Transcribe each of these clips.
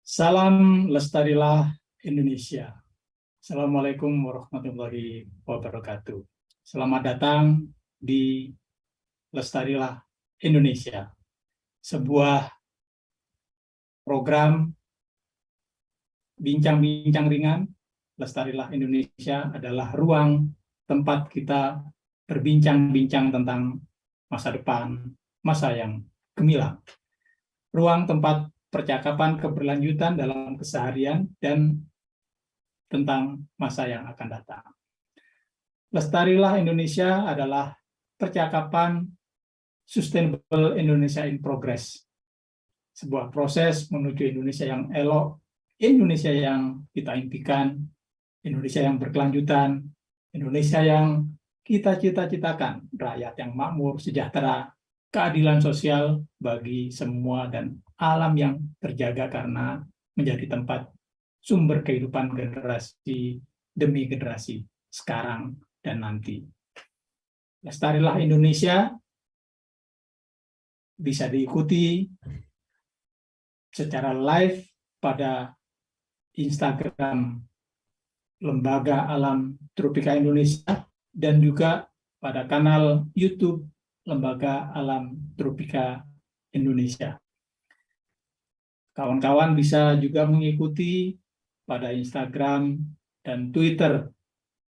Salam Lestarilah Indonesia. Assalamualaikum warahmatullahi wabarakatuh. Selamat datang di Lestarilah Indonesia, sebuah program bincang-bincang ringan. Lestarilah Indonesia adalah ruang tempat kita berbincang-bincang tentang masa depan, masa yang gemilang. Ruang tempat percakapan keberlanjutan dalam keseharian dan tentang masa yang akan datang. Lestarilah Indonesia adalah percakapan Sustainable Indonesia in Progress. Sebuah proses menuju Indonesia yang elok, Indonesia yang kita impikan, Indonesia yang berkelanjutan, Indonesia yang kita cita-citakan, rakyat yang makmur, sejahtera, keadilan sosial bagi semua, dan alam yang terjaga karena menjadi tempat sumber kehidupan generasi demi generasi sekarang dan nanti. Lestarilah Indonesia bisa diikuti secara live pada Instagram Lembaga Alam Tropika Indonesia dan juga pada kanal YouTube Lembaga Alam Tropika Indonesia. Kawan-kawan bisa juga mengikuti pada Instagram dan Twitter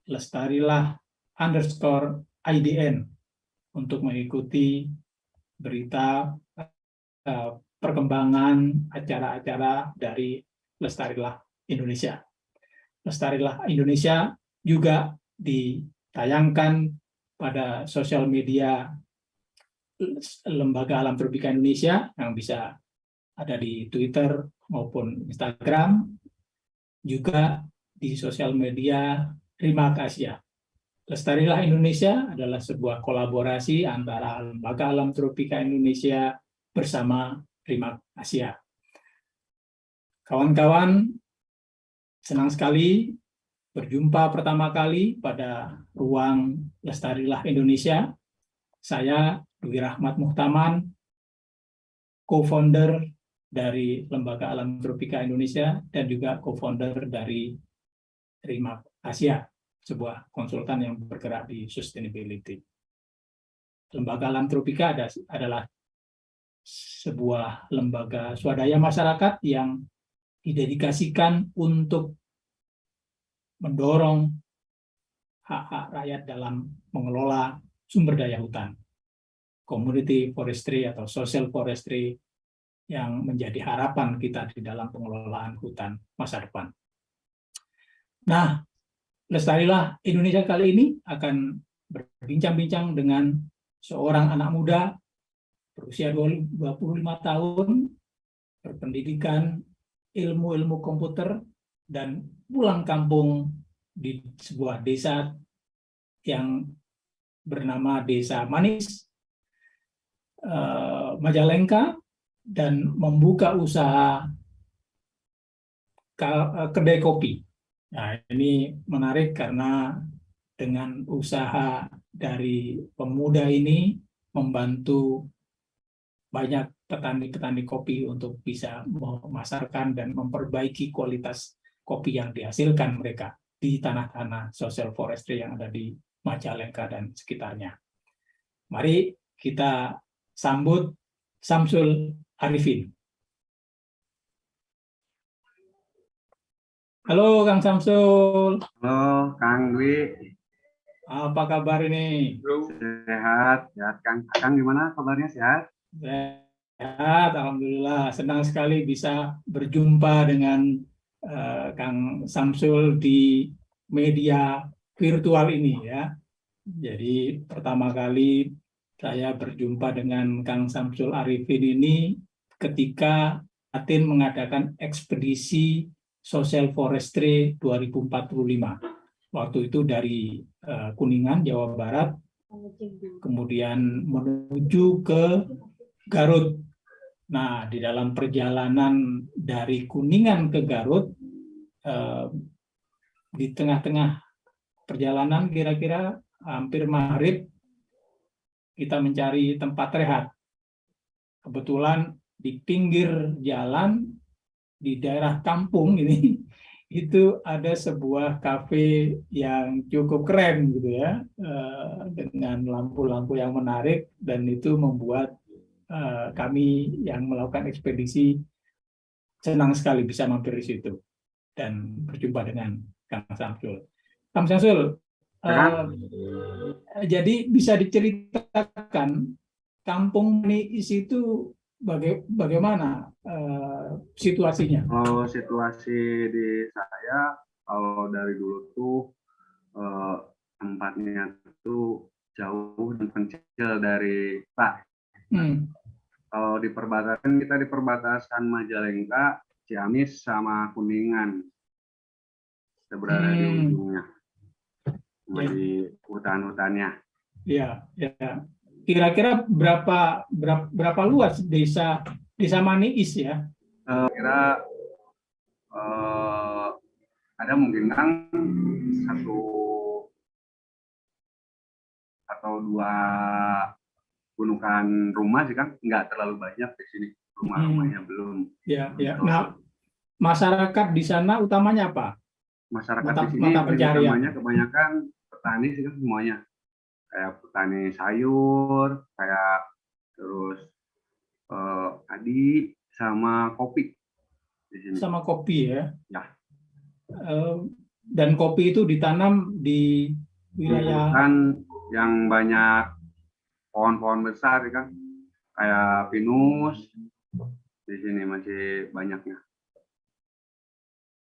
Lestarilah_IDN untuk mengikuti berita perkembangan acara-acara dari Lestarilah Indonesia. Lestarilah Indonesia juga ditayangkan pada sosial media Lembaga Alam Tropika Indonesia yang bisa ada di Twitter maupun Instagram, juga di sosial media Rimak Asia. Lestarilah Indonesia adalah sebuah kolaborasi antara Lembaga Alam Tropika Indonesia bersama Rimak Asia. Kawan-kawan, senang sekali berjumpa pertama kali pada ruang Lestarilah Indonesia. Saya Dwi Rahmat Muhtaman, co-founder dari Lembaga Alam Tropika Indonesia dan juga co-founder dari Rimak Asia, sebuah konsultan yang bergerak di sustainability. Lembaga Alam Tropika adalah sebuah lembaga swadaya masyarakat yang didedikasikan untuk mendorong hak-hak rakyat dalam mengelola sumber daya hutan, community forestry atau social forestry, yang menjadi harapan kita di dalam pengelolaan hutan masa depan. Nah, Lestarilah Indonesia kali ini akan berbincang-bincang dengan seorang anak muda berusia 25 tahun, berpendidikan ilmu-ilmu komputer, dan pulang kampung di sebuah desa yang bernama Desa Manis, Majalengka, dan membuka usaha kedai kopi. Nah, ini menarik karena dengan usaha dari pemuda ini membantu banyak petani-petani kopi untuk bisa memasarkan dan memperbaiki kualitas kopi yang dihasilkan mereka di tanah-tanah social forestry yang ada di Majalengka dan sekitarnya. Mari kita sambut Samsul Arifin. Halo Kang Samsul. Halo Kang Dwi. Apa kabar ini? Sehat, sehat Kang. Kang gimana kabarnya, sehat? Sehat, alhamdulillah. Senang sekali bisa berjumpa dengan Kang Samsul di media virtual ini ya. Jadi pertama kali saya berjumpa dengan Kang Samsul Arifin ini ketika Atin mengadakan ekspedisi Social Forestry 2045. Waktu itu dari Kuningan, Jawa Barat, kemudian menuju ke Garut. Nah, di dalam perjalanan dari Kuningan ke Garut, di tengah-tengah perjalanan kira-kira hampir maghrib, kita mencari tempat rehat. Kebetulan di pinggir jalan di daerah kampung ini itu ada sebuah kafe yang cukup keren gitu ya, dengan lampu-lampu yang menarik, dan itu membuat kami yang melakukan ekspedisi senang sekali bisa mampir di situ dan berjumpa dengan Kang Samsul. Kang Samsul, Ya kan? jadi bisa diceritakan Kampung Niis itu bagaimana situasinya? Kalau situasi di saya, kalau dari dulu tuh eh, tempatnya tuh jauh dan kecil dari Pak. Hmm. Kalau di perbatasan, kita di perbatasan Majalengka, Ciamis sama Kuningan. Kita berada di ujungnya, sama Ya, di hutan-hutannya. ya, ya. Kira-kira berapa luas desa Maniis ya? Kira ada mungkin kan satu atau dua gunungan rumah sih kan, nggak terlalu banyak di sini, rumah-rumahnya belum. Ya, ya. Nah, masyarakat di sana utamanya apa? Masyarakat Mata, di sini mata pencarian. utamanya kebanyakan petani sih kan semuanya, kayak petani sayur, kayak terus padi sama kopi di sini. Sama kopi ya. Ya. Dan kopi itu ditanam di wilayah Kan yang banyak pohon-pohon besar kan, kayak pinus di sini masih banyaknya.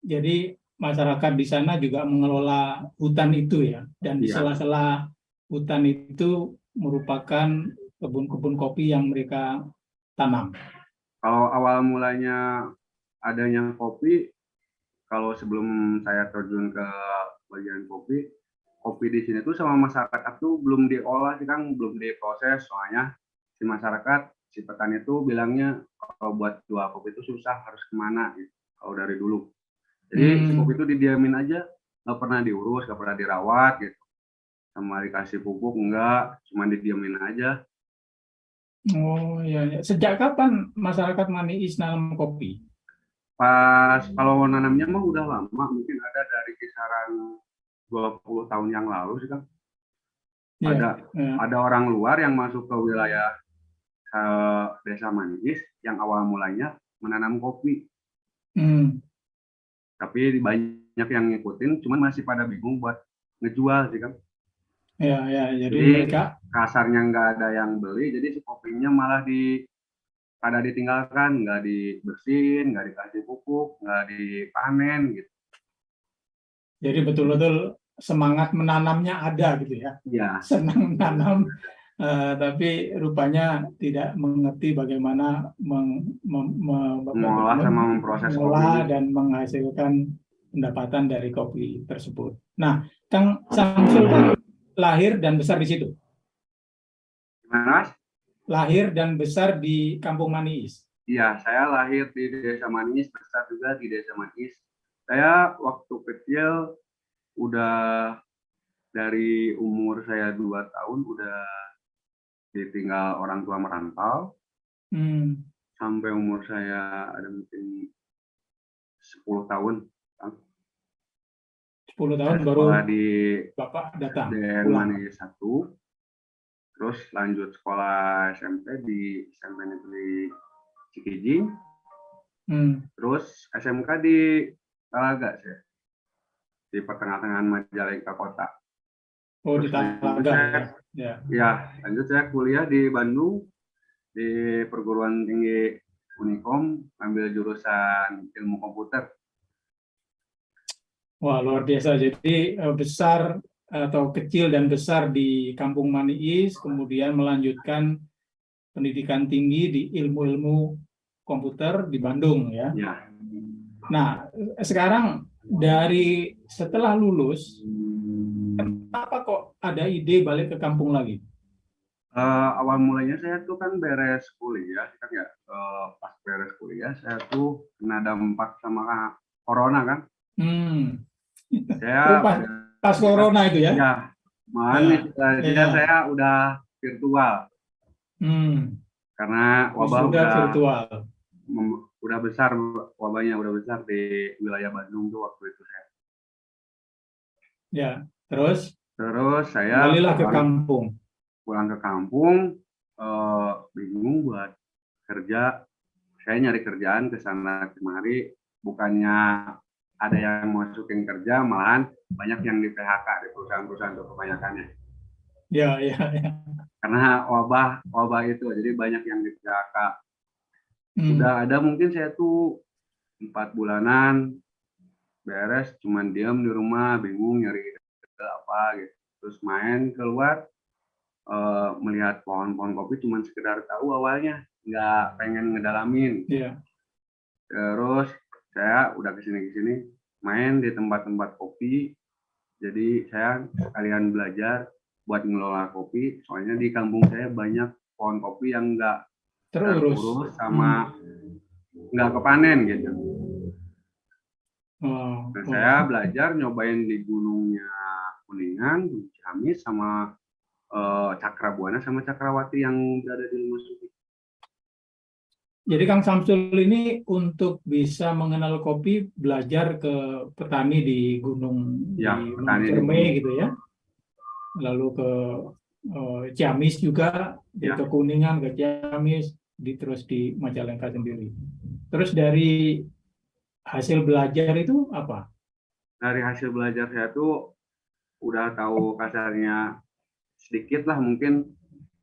Jadi masyarakat di sana juga mengelola hutan itu ya, dan di Iya. sela-sela hutan itu merupakan kebun-kebun kopi yang mereka tanam. Kalau awal mulanya adanya kopi, kalau sebelum saya terjun ke bagian kopi, kopi di sini tuh sama masyarakat tuh belum diolah sih kan, belum diproses, soalnya si masyarakat, si petani itu bilangnya kalau buat jual kopi itu susah, harus kemana gitu, kalau dari dulu. Jadi si kopi itu didiamin aja, nggak pernah diurus, nggak pernah dirawat gitu, sama dikasih pupuk enggak, cuma didiamin aja. Oh ya, ya. Sejak kapan masyarakat Maniis nanam kopi? Pas kalau nanamnya mah udah lama, mungkin ada dari kisaran 20 tahun yang lalu sih kan. Ya, ya. Ada orang luar yang masuk ke wilayah desa Maniis yang awal mulanya menanam kopi. Tapi banyak yang ngikutin, cuman masih pada bingung buat ngejual sih kan. Ya, ya. Jadi Jadi mereka kasarnya nggak ada yang beli, jadi si kopinya malah pada ditinggalkan, nggak dibersihin, nggak dikasih pupuk, nggak dipanen gitu. jadi betul-betul semangat menanamnya ada gitu ya. Ya. Senang menanam, tapi rupanya tidak mengerti bagaimana Mengolah sama memproses kopi dan menghasilkan pendapatan dari kopi tersebut. Nah, Kang Samsul kan lahir dan besar di situ. Gimana, Mas? Lahir dan besar di Kampung Maniis. Iya, saya lahir di Desa Maniis, besar juga di Desa Maniis. Saya waktu kecil udah dari umur saya 2 tahun udah ditinggal orang tua merantau. Sampai umur saya ada mungkin 10 tahun. 10 tahun saya baru di Bapak datang. SD Maniis 1. Terus lanjut sekolah SMP di SMP Negeri Cikijing. Terus SMK di Talaga sih, di pertengahan Majalengka kota. Oh, di Talaga ya. Ya, lanjut saya kuliah di Bandung di perguruan tinggi Unikom, ambil jurusan ilmu komputer. Wah, luar biasa. Jadi besar atau kecil dan besar di Kampung Maniis, kemudian melanjutkan pendidikan tinggi di ilmu-ilmu komputer di Bandung ya. Ya. Nah, sekarang dari setelah lulus, kenapa kok ada ide balik ke kampung lagi? Awal mulanya saya tuh kan beres kuliah, kan ya, pas beres kuliah saya tuh kena dampak sama corona kan. Saya pas corona itu ya? Ya, manis ya. Saya udah virtual. Karena wabah udah besar wabahnya, udah besar di wilayah Bandung tuh waktu itu saya. Ya, terus Terus saya kembalilah ke kampung. pulang ke kampung, bingung buat kerja. Saya nyari kerjaan ke sana kemari, bukannya ada yang masukin kerja, malahan banyak yang di PHK di perusahaan-perusahaan itu kebanyakannya. Ya, ya, ya. Karena wabah itu, jadi banyak yang di PHK. Hmm. Udah ada mungkin saya tuh 4 bulanan beres, cuman diam di rumah, bingung nyari apa gitu. Terus main keluar, melihat pohon-pohon kopi, cuman sekedar tahu awalnya, nggak pengen ngedalamin. Ya. Terus saya udah kesini main di tempat-tempat kopi, jadi saya sekalian belajar buat ngelola kopi, soalnya di kampung saya banyak pohon kopi yang nggak terurus sama nggak kepanen gitu. Nah, saya belajar nyobain di gunungnya Kuningan, Ciamis, sama Cakrabuana sama Cakrawati yang berada di Lumut Suki. Jadi Kang Samsul ini untuk bisa mengenal kopi belajar ke petani di Gunung Ya, di petani Cerme gitu ya. Lalu ke Ciamis juga, ya. ke Kuningan, ke Ciamis, terus di Majalengka sendiri. Terus dari hasil belajar itu apa? Dari hasil belajar saya tuh udah tahu kasarnya sedikit lah mungkin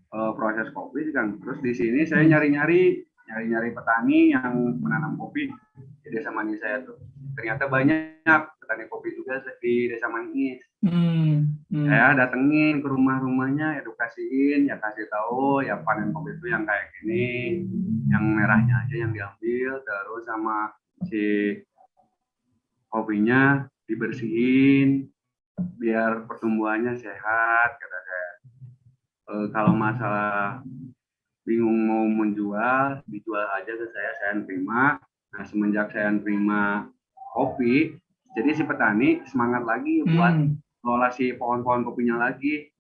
proses kopi kan. Terus di sini saya nyari-nyari petani yang menanam kopi di Desa Manis saya tuh. Ternyata banyak petani kopi juga di Desa Manis. Saya datengin ke rumah-rumahnya, edukasiin, ya kasih tahu ya panen kopi itu yang kayak gini, yang merahnya aja yang diambil, terus sama si kopinya dibersihin biar pertumbuhannya sehat, kata saya. Kalau masalah bingung mau menjual, dijual aja ke saya terima. Nah, semenjak saya terima kopi, jadi si petani semangat lagi buat ngelola si pohon-pohon kopinya lagi.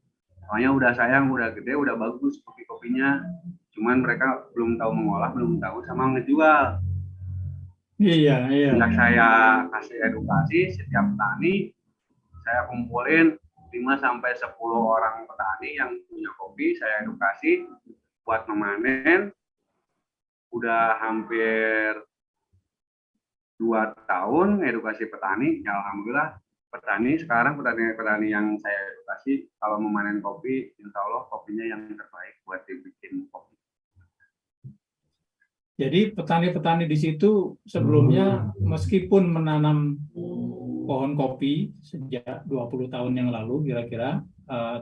Soalnya udah sayang, udah gede, udah bagus kopi-kopinya. Cuman mereka belum tahu mengolah, belum tahu sama ngejual. Iya. Sejak saya kasih edukasi, setiap petani saya kumpulin 5-10 orang petani yang punya kopi, saya edukasi buat memanen. Udah hampir 2 tahun edukasi petani, ya alhamdulillah petani yang saya edukasi kalau memanen kopi, insya Allah kopinya yang terbaik buat dibikin kopi. Jadi petani-petani di situ sebelumnya meskipun menanam pohon kopi sejak 20 tahun yang lalu kira-kira,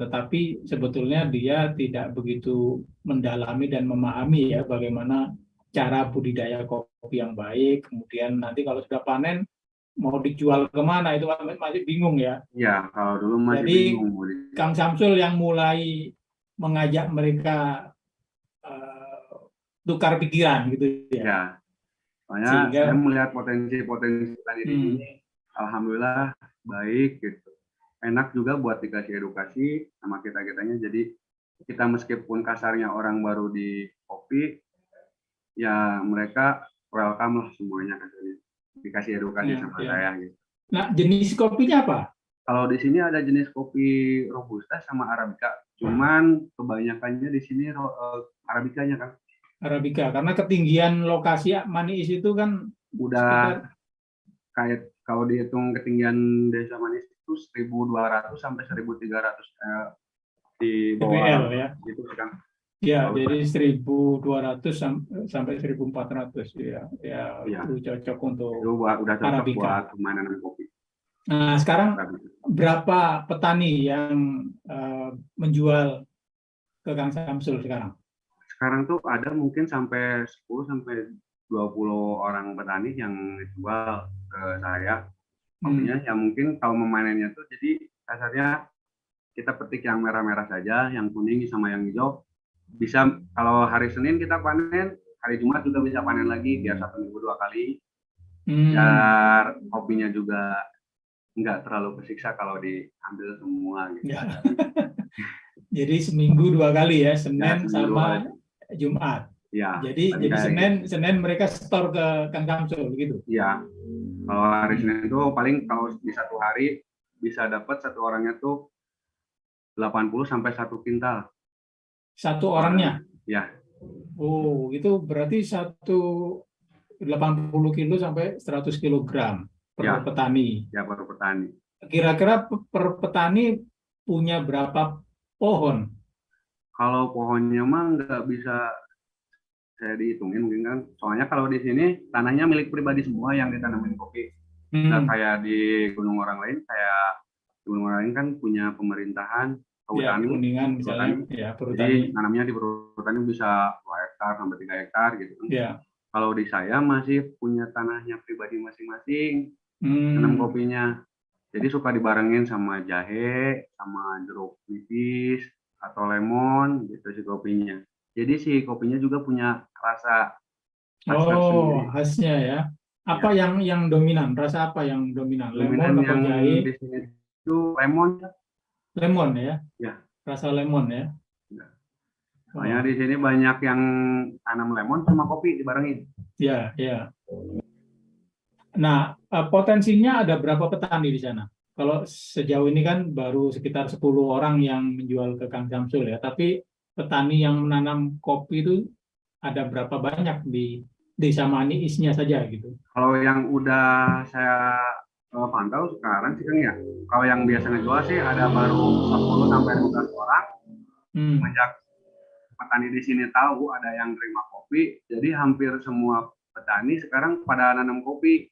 tetapi sebetulnya dia tidak begitu mendalami dan memahami ya bagaimana cara budidaya kopi yang baik. Kemudian nanti kalau sudah panen mau dijual kemana itu masih bingung ya. Ya, kalau dulu masih jadi, bingung. Kang Samsul yang mulai mengajak mereka tukar pikiran gitu ya. Ya, soalnya saya melihat potensi petani di sini, alhamdulillah baik gitu. Enak juga buat dikasih edukasi sama kita-kitanya. Jadi kita meskipun kasarnya orang baru di kopi, ya mereka welcome lah semuanya kasarnya. Dikasih edukasi sama saya gitu. Nah, jenis kopinya apa? Kalau di sini ada jenis kopi Robusta sama Arabica. Cuman kebanyakannya di sini Arabicanya kan. Arabica, karena ketinggian lokasi Manis itu kan udah kayak kalau dihitung ketinggian Desa Manis itu 1.200 sampai 1.300 di bawah ya. Itu kan. Ya, jadi 1.200 sampai 1.400 ya. Itu cocok untuk itu udah cocok Arabica. Buat pemanen kopi. Nah, sekarang berapa petani yang menjual ke Kang Samsul sekarang? Sekarang tuh ada mungkin sampai 10-20 orang petani yang jual ke saya kopinya. Ya mungkin kalau memanennya tuh jadi kasarnya kita petik yang merah-merah saja, yang kuning sama yang hijau. Bisa kalau hari Senin kita panen, hari Jumat juga bisa panen lagi, biar 1 minggu 2 kali. Biar kopinya juga nggak terlalu kesiksa kalau diambil semua gitu. Ya. Jadi seminggu 2 kali ya, Senin sama Jumat. Ya, Jadi tadi kayak gitu. Senin mereka store ke Kang Samsul gitu. Iya, kalau hari Hmm. Senin itu paling kalau di satu hari bisa dapat satu orangnya tuh 80 sampai 1 kintal Satu satu orangnya. orangnya. Ya, Oh, itu berarti 80 kilo sampai 100 kilogram per ya, petani. ya baru petani. Kira-kira per petani punya berapa pohon? Kalau pohonnya mah nggak bisa saya dihitungin mungkin kan. Soalnya kalau di sini tanahnya milik pribadi semua yang ditanamin kopi. Nggak Hmm, kayak di gunung orang lain, kayak gunung orang lain kan punya pemerintahan, ya perhutani, perundingan misalnya, perhutani. ya perhutani. Jadi nanamnya di perhutani bisa 2 hektar sampai 3 hektar gitu kan. Ya, Kalau di saya masih punya tanahnya pribadi masing-masing, tanam hmm. kopinya. Jadi suka dibarengin sama jahe, sama jeruk nipis, atau lemon gitu si kopinya. Jadi si kopinya juga punya rasa khas Oh, tersendiri. khasnya ya. Apa Ya, yang dominan? Rasa apa yang dominan? Lemon dominan atau yang jahe? di sini itu lemon Lemon ya, ya. rasa lemon ya. Ya. Soalnya di Oh, sini banyak yang tanam lemon sama kopi dibarengin. ya, ya. Nah, potensinya ada berapa petani di sana? Kalau sejauh ini kan baru sekitar 10 orang yang menjual ke Kang Samsul ya, tapi petani yang menanam kopi itu ada berapa banyak di Desa Maniisnya saja gitu. Kalau yang udah saya pantau sekarang sih kan ya, kalau yang biasa ngejual sih ada baru 10 sampai 15 orang. Hmm. Semenjak petani di sini tahu ada yang terima kopi, jadi hampir semua petani sekarang pada nanam kopi.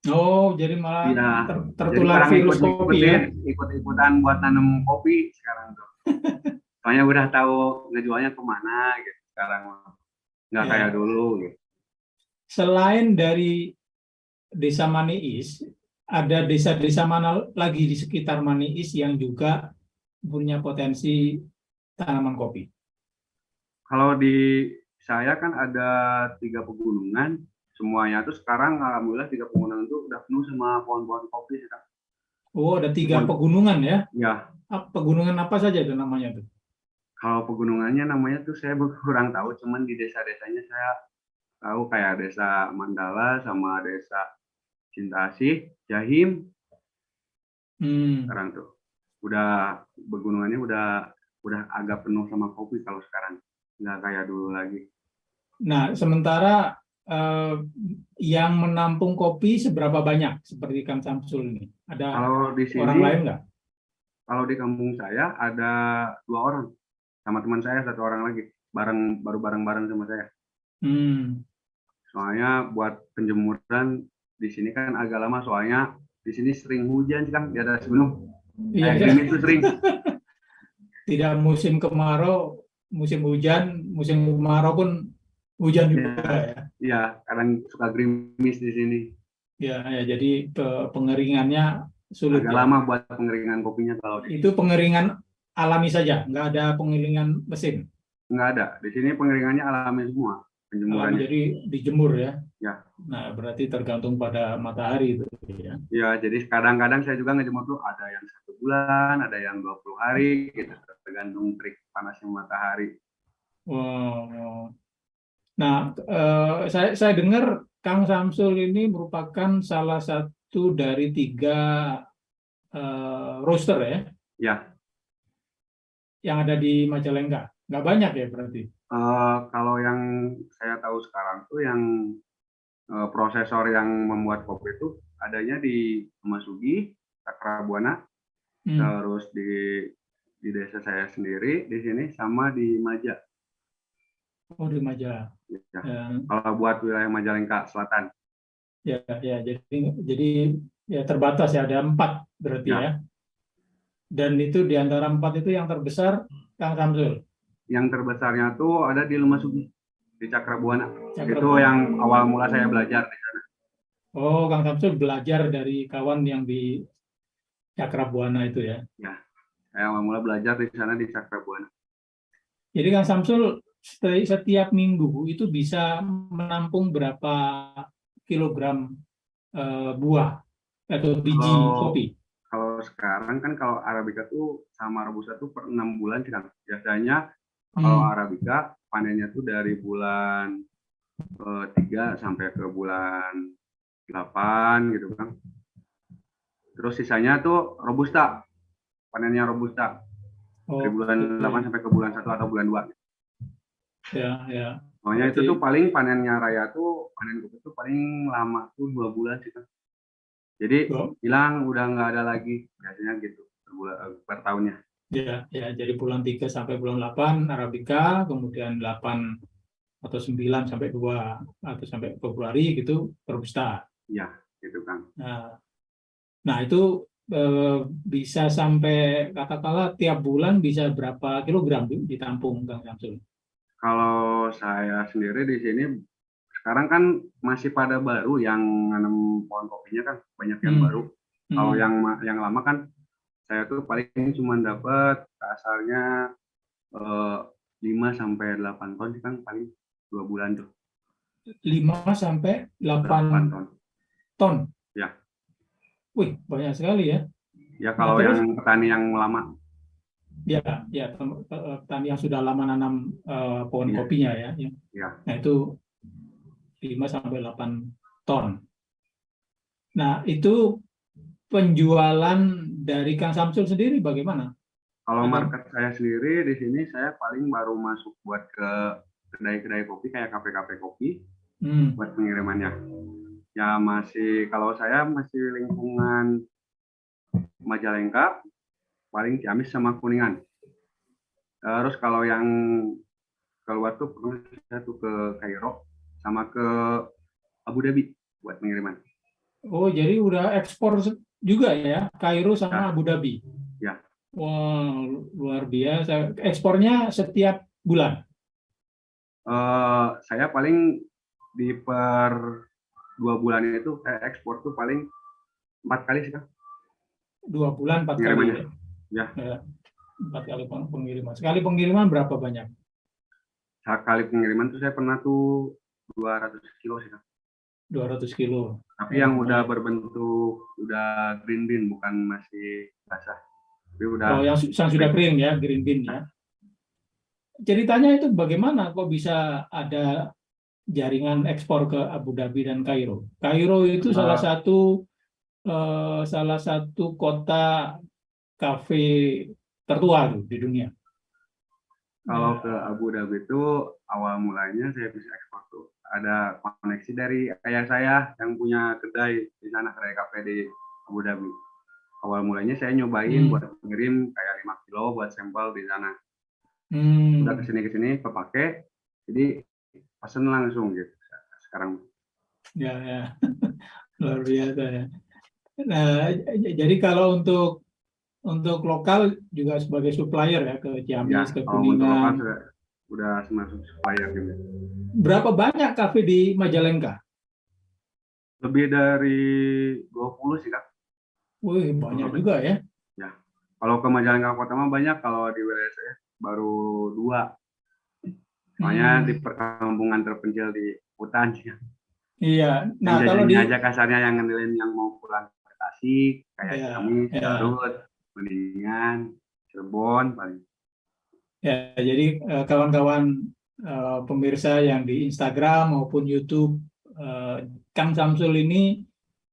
Oh, jadi malah Iya, jadi tertular sekarang virus kopi ya. ikut-ikutin, ikut-ikutan buat nanam kopi sekarang tuh. Soalnya udah tahu ngejualnya kemana gitu sekarang, nggak kayak Ya, dulu gitu. selain dari Desa Maniis, ada desa-desa mana lagi di sekitar Maniis yang juga punya potensi tanaman kopi? Kalau di saya kan ada 3 pegunungan, semuanya tuh sekarang alhamdulillah 3 pegunungan itu udah penuh sama pohon-pohon kopi sekarang. Oh, ada 3 Meskipun pegunungan ya. ya, Pegunungan apa saja itu namanya tuh? kalau pegunungannya namanya tuh saya kurang tahu, cuman di desa-desanya saya tahu kayak desa Mandala sama desa Cintasi, Jahim Hmm. sekarang tuh. Udah pegunungannya udah agak penuh sama kopi kalau sekarang. Nggak kayak dulu lagi. Nah, sementara eh, yang menampung kopi seberapa banyak seperti Kang Samsul ini? Ada Kalau di orang sini, lain nggak? kalau di kampung saya ada 2 orang sama teman saya 1 orang lagi baru bareng-bareng sama saya. Hmm. Soalnya buat penjemuran di sini kan agak lama, soalnya di sini sering hujan sih kan di atas gunung. Iya, Kayak gerimis tuh sering. tidak musim kemarau, musim hujan, musim kemarau pun hujan Ya, juga ya. ya kadang suka gerimis di sini. Ya, ya jadi pengeringannya sulit Agak ya. lama buat pengeringan kopinya kalau di Itu sini. pengeringan alami saja, nggak ada pengeringan mesin. Nggak ada. Di sini pengeringannya alami semua Alami penjemurannya. jadi dijemur ya. Ya, Nah, berarti tergantung pada matahari itu ya. ya jadi kadang-kadang saya juga ngejemur tuh ada yang 1 bulan, ada yang 20 hari, gitu. Tergantung trik panasnya matahari. Wow. Nah, saya dengar Kang Samsul ini merupakan salah satu dari 3 roaster ya Ya, yang ada di Majalengka. Nggak banyak ya berarti. kalau yang saya tahu sekarang tuh yang prosesor yang membuat kopi itu adanya di Masugi, Cakrabuana, Hmm. terus di desa saya sendiri di sini sama di Maja. Oh, di Majalah. Ya. Ya, Kalau buat wilayah Majalengka Selatan, ya, jadi ya terbatas ya ada 4 berarti ya. ya. Dan itu di antara 4 itu yang terbesar Kang Samsul. Yang terbesarnya tuh ada di Lemasugi, di Cakrabuana. Itu Cakrabuana. yang awal mula saya belajar di sana. Oh, Kang Samsul belajar dari kawan yang di Cakrabuana itu ya. Ya, saya awal mula belajar di sana di Cakrabuana. Jadi Kang Samsul setiap minggu itu bisa menampung berapa kilogram buah atau biji Kalau kopi? kalau sekarang kan kalau Arabica tuh sama Robusta tuh per 6 bulan sih kan. Biasanya kalau Hmm. Arabica panennya tuh dari bulan 3 sampai ke bulan 8 gitu kan. Terus sisanya tuh robusta, panennya robusta dari bulan 8 sampai ke bulan 1 atau bulan 2. Ya, ya. Soalnya itu tuh paling panennya raya tuh, panen kopi tuh paling lama tuh 2 bulan sih kan. Jadi hilang udah nggak ada lagi biasanya gitu per tahunnya. Ya, ya, jadi bulan 3 sampai bulan 8 Arabica, kemudian 8 atau 9 sampai 2 atau sampai Februari gitu Robusta. Iya, gitu kan. Nah itu bisa sampai katakanlah tiap bulan bisa berapa kilogram ditampung, Kang Samsul? Kalau saya sendiri di sini sekarang kan masih pada baru yang nanam pohon kopinya kan banyak yang baru. Kalau yang lama kan saya tuh paling cuma dapat kasarnya 5 sampai 8 ton sih kan paling 2 bulan tuh. 5 sampai 8 ton. Ya. Wih, banyak sekali ya. Ya kalau yang petani yang lama. Ya, ya, petani yang sudah lama nanam pohon kopinya ya. Nah itu 5 sampai 8 ton. Nah itu penjualan dari Kang Samsul sendiri bagaimana? Kalau market saya sendiri di sini saya paling baru masuk buat ke kedai-kedai kopi kayak kafe-kafe kopi buat pengirimannya. Ya masih kalau saya masih lingkungan Majalengka, paling Ciamis sama Kuningan. Terus kalau yang keluar tuh pernah saya tuh ke Kairo sama ke Abu Dhabi buat pengiriman. Oh, jadi udah ekspor juga ya, Kairo sama Abu Dhabi. Ya. Wow, luar biasa. Ekspornya setiap bulan? Saya paling di per 2 bulan itu saya ekspor tuh paling 4 kali sih kan. 2 bulan 4 kali ya? Ya. 4 kali pengiriman. Sekali pengiriman berapa banyak? Sekali pengiriman tuh saya pernah tuh 200 kilo sih kan. 200 kilo. Tapi yang udah berbentuk udah green bean, bukan masih basah. Oh, yang sudah kering ya, green bean ya. Ceritanya itu bagaimana kok bisa ada jaringan ekspor ke Abu Dhabi dan Kairo? Kairo itu salah satu kota kafe tertua tuh di dunia. Kalau ke Abu Dhabi itu awal mulanya saya bisa ekspor tuh. Ada koneksi dari ayah saya yang punya kedai di sana, kedai kafe di Abu Dhabi. Awal mulanya saya nyobain buat ngirim kayak 5 kilo buat sampel di sana. Udah kesini kepake, jadi pesen langsung gitu sekarang. Ya. Luar biasa ya. Nah, jadi kalau untuk lokal juga sebagai supplier ya ke Ciamis, ke Kuningan. Untuk lokal udah masuk supplier juga. Berapa banyak kafe di Majalengka? Lebih dari 20 sih, Kak. Wih, banyak juga ya. Ya. Kalau ke Majalengka Kota mah banyak, kalau di wilayah saya baru 2. Soalnya di perkampungan terpencil di hutan sih. Iya. Nah, kalau aja kasarnya yang ngandelin yang mau pulang ke Tasik, kayak Ciamis, Garut, Kuningan, Cirebon paling. Ya, jadi kawan-kawan pemirsa yang di Instagram maupun YouTube, Kang Samsul ini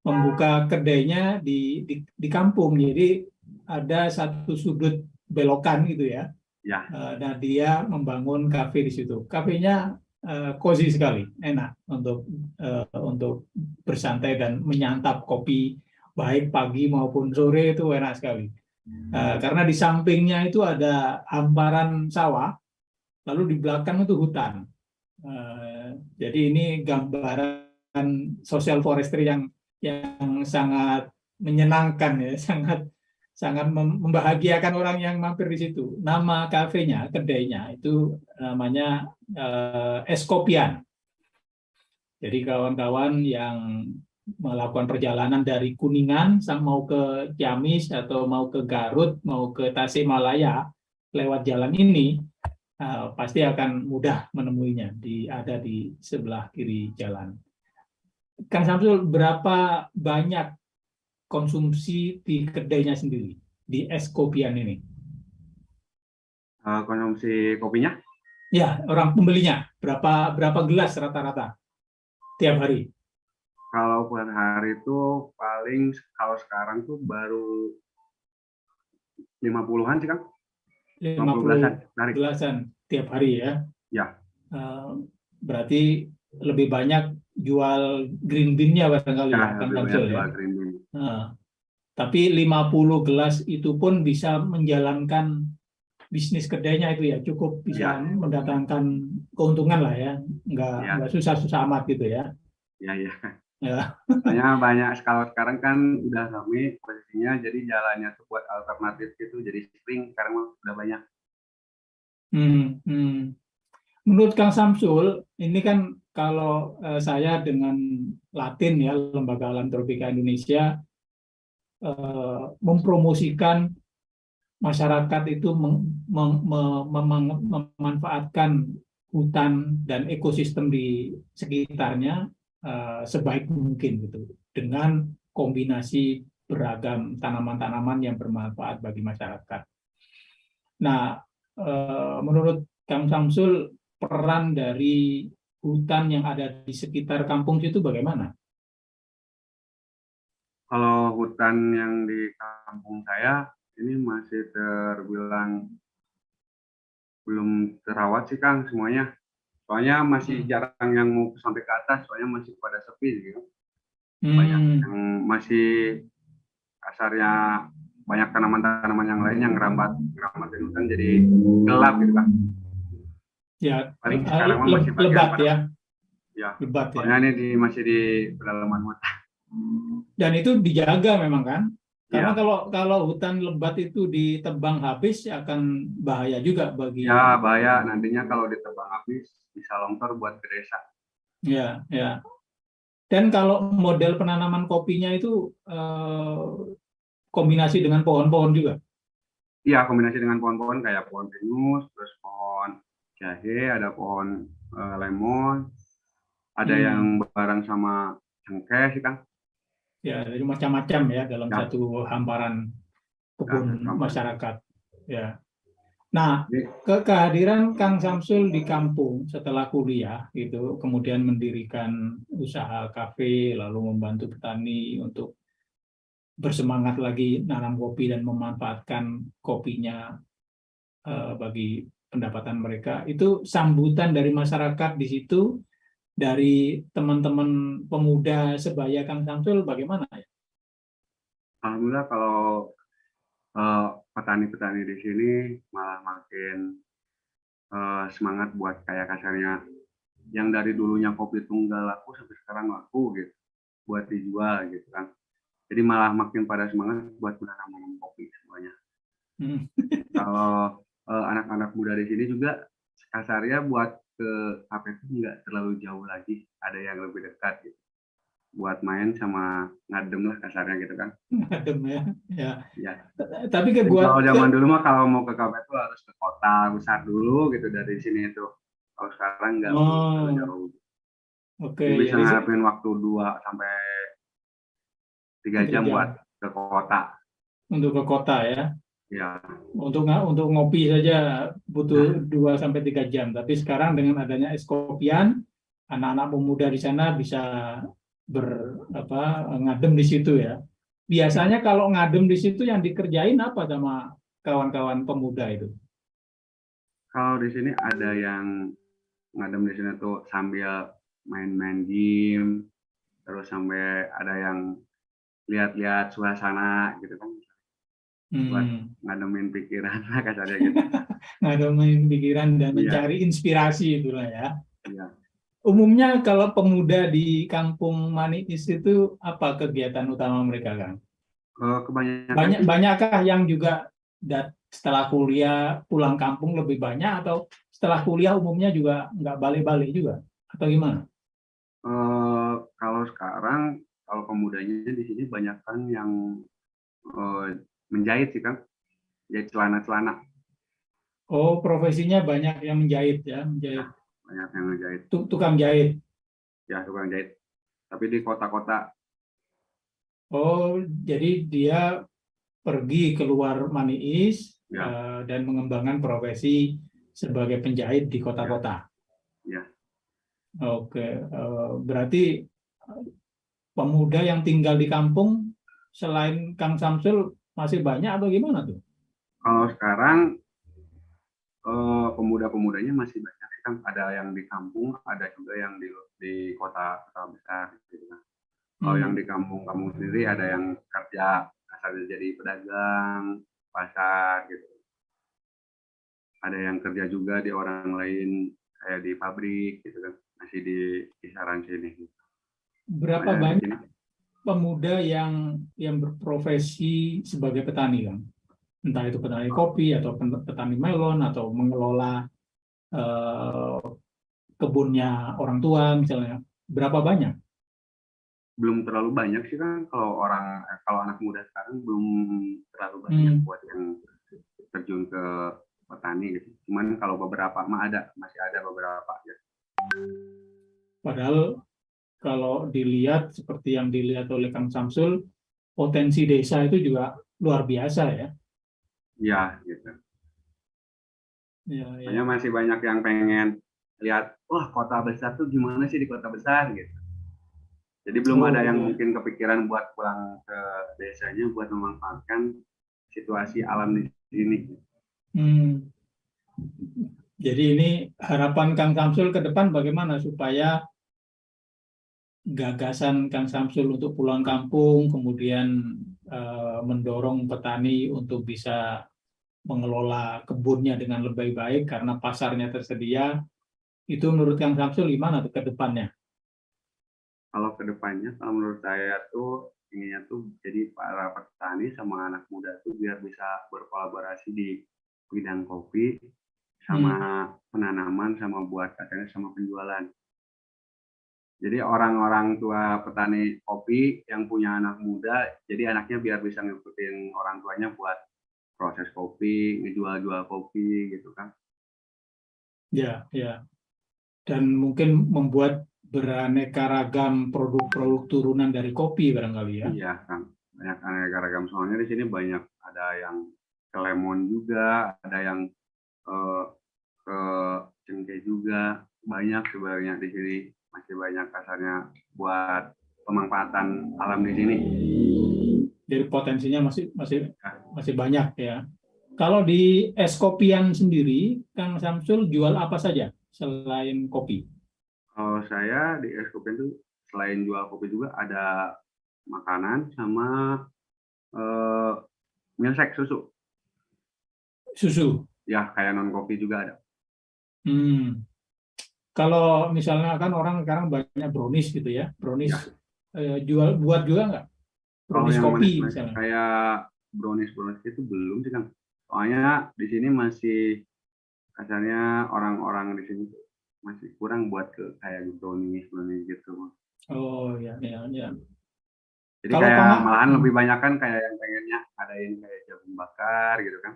membuka kedainya di kampung. Jadi ada satu sudut belokan gitu ya. Ya. Dan dia membangun kafe di situ. Kafenya cozy sekali, enak untuk bersantai dan menyantap kopi baik pagi maupun sore, itu enak sekali. Karena di sampingnya itu ada hamparan sawah, lalu di belakang itu hutan. Jadi ini gambaran social forestry yang sangat menyenangkan ya, sangat membahagiakan orang yang mampir di situ. Nama kafenya, kedainya itu namanya Eskopian. Jadi kawan-kawan yang melakukan perjalanan dari Kuningan mau ke Ciamis atau mau ke Garut, mau ke Tasikmalaya lewat jalan ini, pasti akan mudah menemuinya. Ada di sebelah kiri jalan. Kang Samsul, berapa banyak konsumsi di kedainya sendiri, di Eskopian ini? Konsumsi kopinya? Ya, orang pembelinya berapa gelas rata-rata tiap hari? Kalau per hari itu paling kalau sekarang tuh baru 50-an sih, Kang. 50 50 gelasan sehari. gelasan tiap hari ya. Ya, Eh, Berarti lebih banyak jual green bean-nya barangkali ya ya, Kang lebih banyak Samsul ya. jual green bean. Nah, tapi 50 gelas itu pun bisa menjalankan bisnis kedainya itu ya, cukup bisa Ya, mendatangkan keuntungan lah ya, nggak ya, susah-susah amat gitu ya. ya, ya. Ya. Soalnya banyak kalau sekarang kan udah rame posisinya, jadi jalannya tuh buat alternatif gitu, jadi spring sekarang mah udah banyak. Hmm, hmm. Menurut Kang Samsul, ini kan kalau saya dengan Latin ya, Lembaga Alam Tropika Indonesia, mempromosikan masyarakat itu memanfaatkan hutan dan ekosistem di sekitarnya sebaik mungkin gitu, dengan kombinasi beragam tanaman-tanaman yang bermanfaat bagi masyarakat. Nah, menurut Kang Samsul, peran dari hutan yang ada di sekitar kampung itu bagaimana? Kalau hutan yang di kampung saya ini masih terbilang belum terawat sih, Kang, semuanya. Soalnya masih Hmm. jarang yang mau sampai ke atas, soalnya masih pada sepi gitu. Banyak Hmm. yang masih kasarnya, banyak tanaman-tanaman yang lain yang ngerambatin hutan jadi gelap gitu, Kang. Ya, Paling sekarang mah masih bagian lebat pada, ya, ya. lebat ya. Soalnya ini masih di pedalaman hutan. Dan itu dijaga memang kan? Karena Ya, kalau kalau hutan lebat itu ditebang habis akan bahaya juga bagi, ya bahaya nantinya kalau ditebang habis bisa longsor buat ke desa. ya, ya. Dan kalau model penanaman kopinya itu kombinasi dengan pohon-pohon juga. Iya, kombinasi dengan pohon-pohon kayak pohon pinus, terus pohon jahe, ada pohon lemon, ada yang Hmm. bareng sama cengkeh sih, Kang. Ya, jadi macam-macam ya dalam Ya, satu hamparan ya kebun satu kampung. masyarakat. Ya. Nah, Jadi, kehadiran Kang Samsul di kampung setelah kuliah gitu, kemudian mendirikan usaha kafe, lalu membantu petani untuk bersemangat lagi nanam kopi dan memanfaatkan kopinya bagi pendapatan mereka. Itu sambutan dari masyarakat di situ, dari teman-teman pemuda sebaya Kang Samsul bagaimana ya? alhamdulillah kalau eh, petani-petani di sini malah makin semangat buat kayak kasarnya yang dari dulunya kopi tunggal laku sampai sekarang laku gitu, buat dijual gitu kan. Jadi malah makin pada semangat buat menanam kopi semuanya. Hmm. Kalau anak-anak muda di sini juga kasarnya buat ke kafe itu nggak terlalu jauh lagi, ada yang lebih dekat gitu. Buat main sama ngadem lah kasarnya gitu kan. Adem ya. Ya. Ya. Tapi ke Jadi buat kalau ke zaman dulu mah kalau mau ke kafe itu harus ke kota besar dulu gitu dari sini itu. Kalau sekarang nggak perlu terlalu oh, jauh. oke, Jadi bisa jadi ngarepin waktu 2 sampai 3 tiga jam buat jam ke kota. untuk ke kota ya. Ya, Untuk ngopi saja butuh nah, 2 sampai 3 jam. Tapi sekarang dengan adanya es kopian, anak-anak pemuda di sana bisa ngadem di situ ya. ya. Biasanya kalau ngadem di situ yang dikerjain apa sama kawan-kawan pemuda itu? Kalau di sini ada yang ngadem di sini tuh sambil main-main game, terus sampai ada yang lihat-lihat suasana gitu kan, buat Hmm. ngademin pikiran lah kasarnya gitu. Ngademin pikiran dan Iya, mencari inspirasi itulah ya. iya. Umumnya kalau pemuda di Kampung Manis itu apa kegiatan utama mereka, Kang? Kebanyakan sih, Banyakkah yang juga setelah kuliah pulang kampung lebih banyak, atau setelah kuliah umumnya juga nggak balik-balik juga, atau gimana? kalau sekarang kalau pemudanya di sini banyak kan yang eh, menjahit sih kan, jahit celana-celana. Oh, profesinya banyak yang menjahit ya, Ya, menjahit, banyak yang menjahit. tukang jahit. Ya, tukang jahit. Tapi di kota-kota, Oh, jadi dia pergi keluar Maniis ya, dan mengembangkan profesi sebagai penjahit di kota-kota. Ya. Oke, berarti pemuda yang tinggal di kampung selain Kang Samsul masih banyak atau gimana tuh? Kalau sekarang pemuda-pemudanya masih banyak kan, ada yang di kampung, ada juga yang di kota-kota besar gitu kan. Kalau yang di kampung-kampung sendiri ada yang kerja asalnya jadi pedagang pasar gitu. Ada yang kerja juga di orang lain kayak di pabrik gitu kan, masih di kisaran sini. Berapa banyak pemuda yang berprofesi sebagai petani, Kang? Entah itu petani kopi atau petani melon atau mengelola kebunnya orang tua misalnya. Berapa banyak? Belum terlalu banyak sih kan, kalau anak muda sekarang belum terlalu banyak buat yang terjun ke petani gitu. Cuman kalau beberapa masih ada beberapa ya. Padahal kalau dilihat seperti yang dilihat oleh Kang Samsul, potensi desa itu juga luar biasa ya. Iya gitu. Ya, Hanya ya. masih banyak yang pengen lihat, wah kota besar tuh gimana sih di kota besar gitu. Jadi belum ada yang mungkin kepikiran buat pulang ke desanya buat memanfaatkan situasi alam di sini. Jadi ini harapan Kang Samsul ke depan bagaimana supaya gagasan Kang Samsul untuk pulang kampung, kemudian mendorong petani untuk bisa mengelola kebunnya dengan lebih baik karena pasarnya tersedia, itu menurut Kang Samsul gimana tuh ke depannya? Kalau ke depannya, kalau menurut saya tuh inginnya tuh jadi para petani sama anak muda tuh biar bisa berkolaborasi di bidang kopi sama penanaman sama buat katanya sama penjualan. Jadi orang-orang tua petani kopi yang punya anak muda, jadi anaknya biar bisa ngikutin orang tuanya buat proses kopi, ngejual-jual kopi gitu kan. Ya, ya. Dan mungkin membuat beraneka ragam produk-produk turunan dari kopi barangkali ya. Iya kan, banyak aneka ragam, soalnya di sini banyak, ada yang ke lemon juga, ada yang ke cengkeh juga, banyak sebenarnya di sini, masih banyak kasarnya buat pemanfaatan alam di sini. Jadi potensinya masih banyak ya. Kalau di es kopian sendiri, Kang Samsul jual apa saja selain kopi? Kalau saya di es kopi itu selain jual kopi juga ada makanan sama milkshake susu. Susu. Ya kayak non kopi juga ada. Kalau misalnya kan orang sekarang banyak brownies gitu ya, brownies Ya. buat juga nggak? Kalau Brownies yang kopi manis-manis misalnya. kayak brownies itu belum sih kan. Soalnya di sini masih kasarnya orang-orang di sini masih kurang buat ke kayak brownies gitu. Oh ya, ya, ya. Jadi Kalau kayak malahan lebih banyak kan kayak yang pengennya adain kayak jagung bakar gitu kan.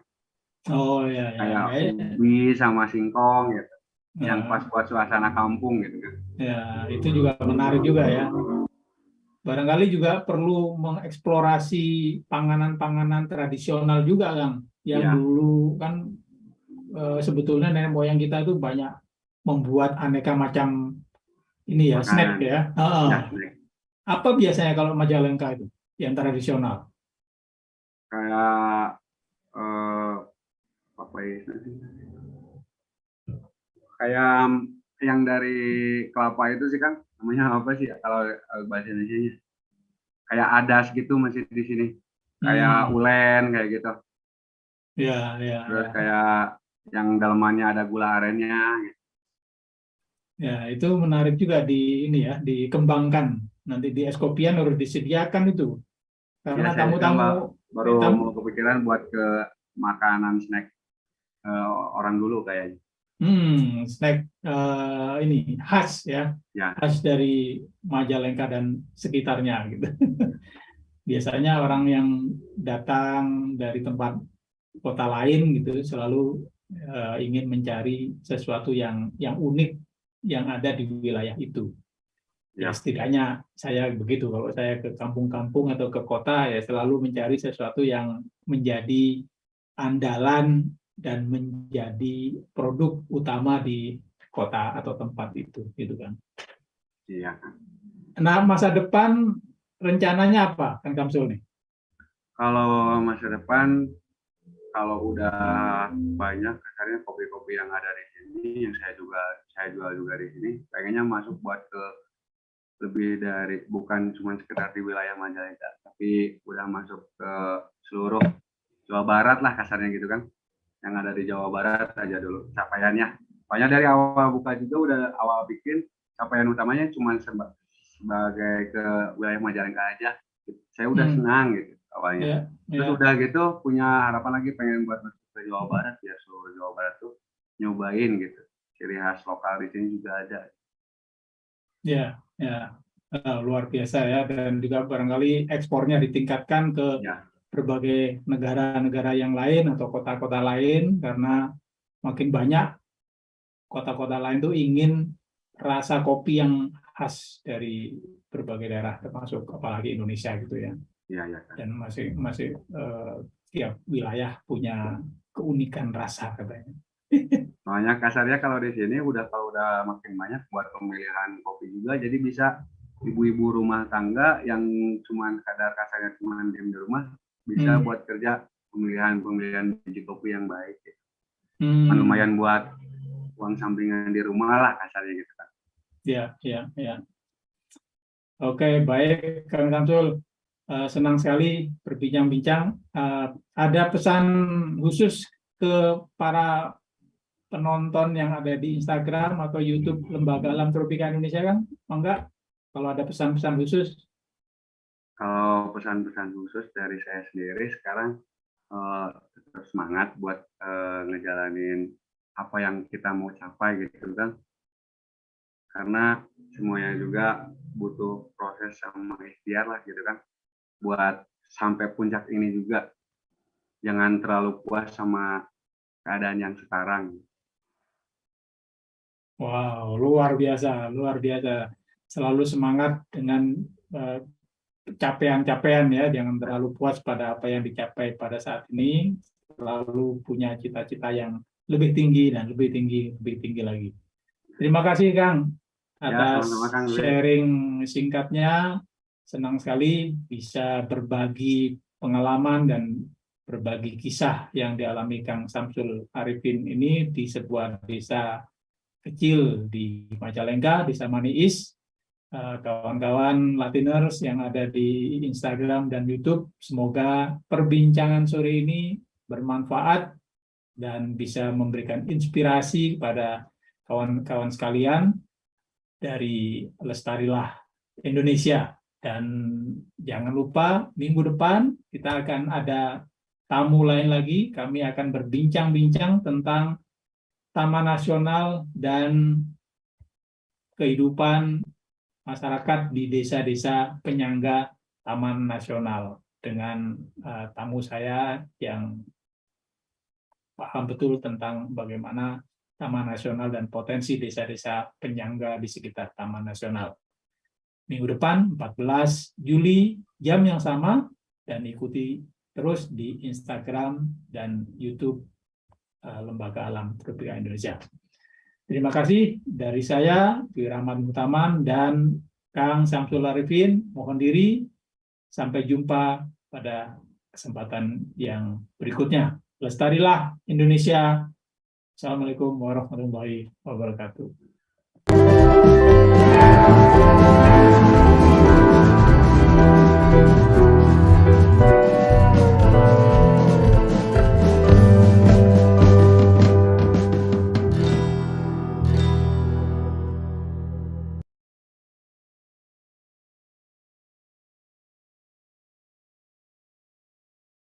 Oh ya, ya, Kayak ya. ubi sama singkong gitu. Yang Nah, pas buat suasana kampung gitu kan. ya, itu juga menarik juga ya. Barangkali juga perlu mengeksplorasi panganan-panganan tradisional juga, Kang. Yang Iya. dulu kan sebetulnya nenek moyang kita itu banyak membuat aneka macam ini ya, snack Makanan. ya. Ya, snack. Apa biasanya kalau Majalengka itu yang tradisional? Kayak apa ya? Kayak yang dari kelapa itu sih kan, namanya apa sih kalau bahasa Indonesia-nya? Kayak adas gitu masih di sini. Kayak ulen kayak gitu. Ya, ya, Terus ya. kayak yang dalamannya ada gula arennya gitu. Ya, itu menarik juga di ini ya, dikembangkan. Nanti di Eskopian harus disediakan itu. Ya Karena saya kan tamu-tamu baru mau kepikiran buat ke makanan snack orang dulu kayaknya. snack ini khas ya, Ya, khas dari Majalengka dan sekitarnya gitu. Biasanya orang yang datang dari tempat kota lain gitu selalu ingin mencari sesuatu yang unik yang ada di wilayah itu. Ya ya, setidaknya saya begitu, kalau saya ke kampung-kampung atau ke kota ya selalu mencari sesuatu yang menjadi andalan dan menjadi produk utama di kota atau tempat itu, gitu kan. Iya. Nah, masa depan rencananya apa, Kang Samsul nih? Kalau masa depan, kalau udah banyak kasarnya kopi-kopi yang ada di sini, yang saya jual juga di sini, pengennya masuk buat ke lebih dari, bukan cuma sekedar di wilayah Majalengka, tapi udah masuk ke seluruh Jawa Barat lah kasarnya gitu kan. Yang ada di Jawa Barat aja dulu capaiannya. Pokoknya dari awal buka juga udah awal bikin, capaian utamanya cuma sebagai ke wilayah Majalengka aja. Saya udah senang gitu awalnya. Terus udah gitu punya harapan lagi pengen buat masuk ke Jawa Barat, ya seluruh Jawa Barat tuh nyobain gitu. Ciri khas lokal di sini juga ada. Ya, luar biasa ya, dan juga barangkali ekspornya ditingkatkan ke Ya, berbagai negara-negara yang lain atau kota-kota lain, karena makin banyak kota-kota lain tuh ingin rasa kopi yang khas dari berbagai daerah, termasuk apalagi Indonesia gitu ya. iya ya kan. Dan masih tiap wilayah punya keunikan rasa katanya. Soalnya kasarnya kalau di sini kalau udah makin banyak buat pemilihan kopi juga, jadi bisa ibu-ibu rumah tangga yang cuman kadar kasarnya cuman diem di rumah bisa buat kerja pemilihan biji kopi yang baik. Lumayan buat uang sampingan di rumah lah kasarnya gitu kan. Ya. Oke, baik Kang Samsul. Senang sekali berbincang-bincang. Ada pesan khusus ke para penonton yang ada di Instagram atau YouTube Lembaga Alam Tropika Indonesia, kan? Enggak? Kalau ada pesan-pesan khusus? Kalau pesan-pesan khusus dari saya sendiri sekarang, tetap semangat buat ngejalanin apa yang kita mau capai gitu kan. Karena semuanya juga butuh proses sama ikhtiar lah gitu kan. Buat sampai puncak ini juga jangan terlalu puas sama keadaan yang sekarang. Wow, luar biasa, luar biasa. Selalu semangat dengan capaian-capaian ya, jangan terlalu puas pada apa yang dicapai pada saat ini, selalu punya cita-cita yang lebih tinggi dan lebih tinggi lagi. Terima kasih Kang Ya, atas sama-sama Kang Louis. sharing singkatnya. Senang sekali bisa berbagi pengalaman dan berbagi kisah yang dialami Kang Samsul Arifin ini di sebuah desa kecil di Majalengka, Desa Maniis. Kawan-kawan Latiners yang ada di Instagram dan YouTube, semoga perbincangan sore ini bermanfaat dan bisa memberikan inspirasi kepada kawan-kawan sekalian dari Lestarilah Indonesia. Dan jangan lupa minggu depan kita akan ada tamu lain lagi. Kami akan berbincang-bincang tentang Taman Nasional dan kehidupan masyarakat di desa-desa penyangga Taman Nasional dengan tamu saya yang paham betul tentang bagaimana Taman Nasional dan potensi desa-desa penyangga di sekitar Taman Nasional. Minggu depan 14 Juli jam yang sama, dan ikuti terus di Instagram dan YouTube Lembaga Alam Tropika Indonesia. Terima kasih dari saya, Dwi Rahmat Mutaman dan Kang Samsul Arifin. Mohon diri, sampai jumpa pada kesempatan yang berikutnya. Lestarilah Indonesia. Assalamualaikum warahmatullahi wabarakatuh.